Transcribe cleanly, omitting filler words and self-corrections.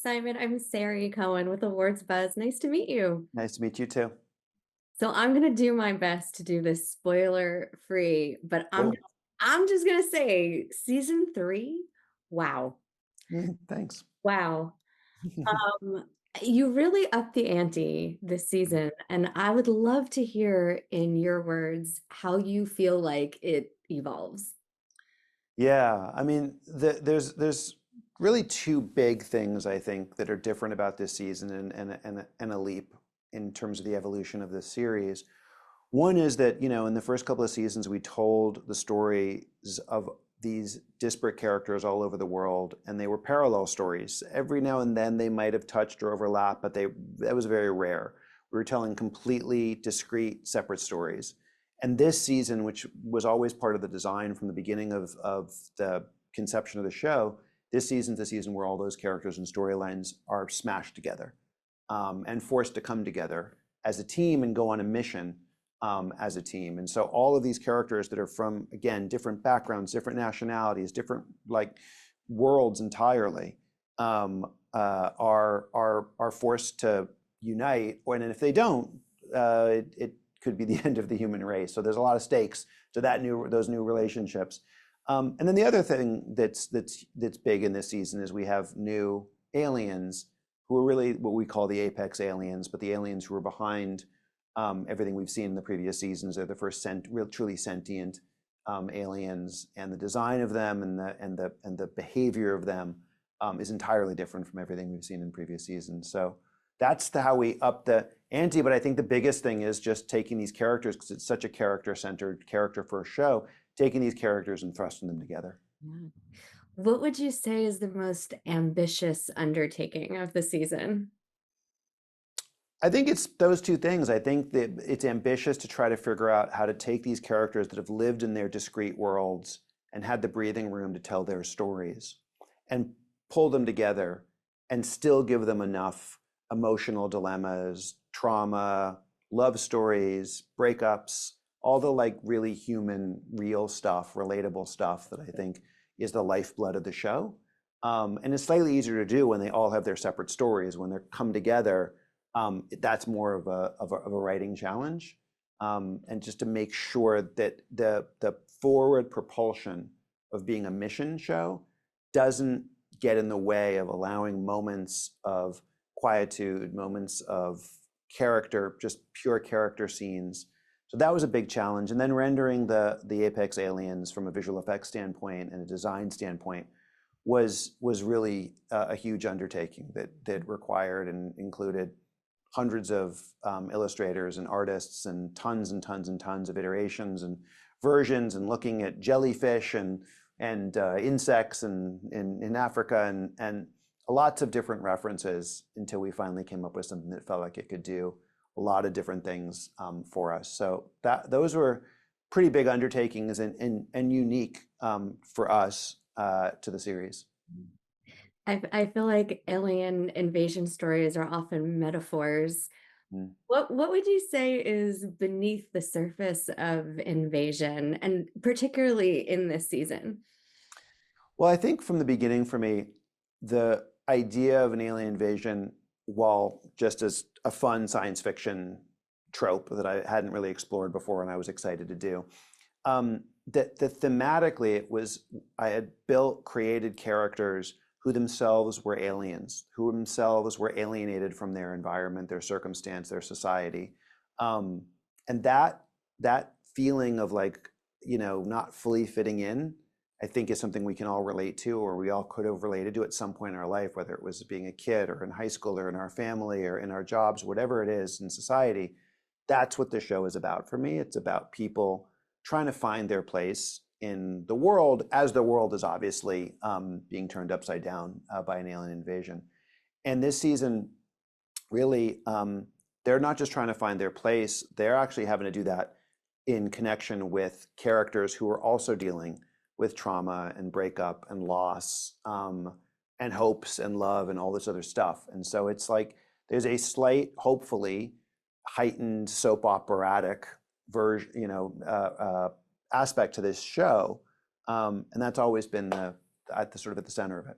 Simon. I'm Sari Cohen with Awards Buzz. Nice to meet you. Nice to meet you too. So I'm gonna do my best to do this spoiler free, but Cool. I'm just gonna say season three. Wow. Thanks. Wow. Um, you really upped the ante this season, and I would love to hear in your words how you feel like it evolves. Yeah, I mean, there's really two big things I think that are different about this season and a leap in terms of the evolution of this series. One is that, in the first couple of seasons, we told the stories of these disparate characters all over the world, and they were parallel stories. Every now and then they might have touched or overlapped, but that was very rare. We were telling completely discrete, separate stories. And this season, which was always part of the design from the beginning of the conception of the show, this season's the season where all those characters and storylines are smashed together and forced to come together as a team and go on a mission as a team. And so all of these characters that are from, again, different backgrounds, different nationalities, different like worlds entirely, are forced to unite. And if they don't, it could be the end of the human race. So there's a lot of stakes to those new relationships. And then the other thing that's big in this season is we have new aliens who are really what we call the apex aliens, but the aliens who are behind everything we've seen in the previous seasons. They're the first truly sentient aliens, and the design of them and the behavior of them is entirely different from everything we've seen in previous seasons. So that's how we up the ante. But I think the biggest thing is just taking these characters, because it's such a character-centered, character-first show, taking these characters and thrusting them together. Yeah. What would you say is the most ambitious undertaking of the season? I think it's those two things. I think that it's ambitious to try to figure out how to take these characters that have lived in their discrete worlds and had the breathing room to tell their stories and pull them together and still give them enough emotional dilemmas, trauma, love stories, breakups, all the like really human, real stuff, relatable stuff that I think is the lifeblood of the show. And it's slightly easier to do when they all have their separate stories. When they come together, that's more of a writing challenge, and just to make sure that the forward propulsion of being a mission show doesn't get in the way of allowing moments of quietude, moments of character, just pure character scenes. So that was a big challenge. And then rendering the apex aliens from a visual effects standpoint and a design standpoint was really a huge undertaking that required and included hundreds of illustrators and artists and tons and tons and tons of iterations and versions, and looking at jellyfish and insects in Africa and lots of different references until we finally came up with something that felt like it could do a lot of different things for us. So those were pretty big undertakings and unique for us to the series. I feel like alien invasion stories are often metaphors. Mm. What would you say is beneath the surface of invasion, and particularly in this season? Well, I think from the beginning for me, the idea of an alien invasion, while just as a fun science fiction trope that I hadn't really explored before and I was excited to do, that thematically I had created characters who themselves were aliens, who themselves were alienated from their environment, their circumstance, their society. And that feeling of like, not fully fitting in, I think is something we can all relate to, or we all could have related to at some point in our life, whether it was being a kid or in high school or in our family or in our jobs, whatever it is in society. That's what the show is about for me. It's about people trying to find their place in the world, as the world is obviously being turned upside down by an alien invasion. And this season, really, they're not just trying to find their place, they're actually having to do that in connection with characters who are also dealing with trauma and breakup and loss, and hopes and love and all this other stuff. And so it's like there's a slight, hopefully, heightened soap operatic version, aspect to this show, and that's always been at the center of it.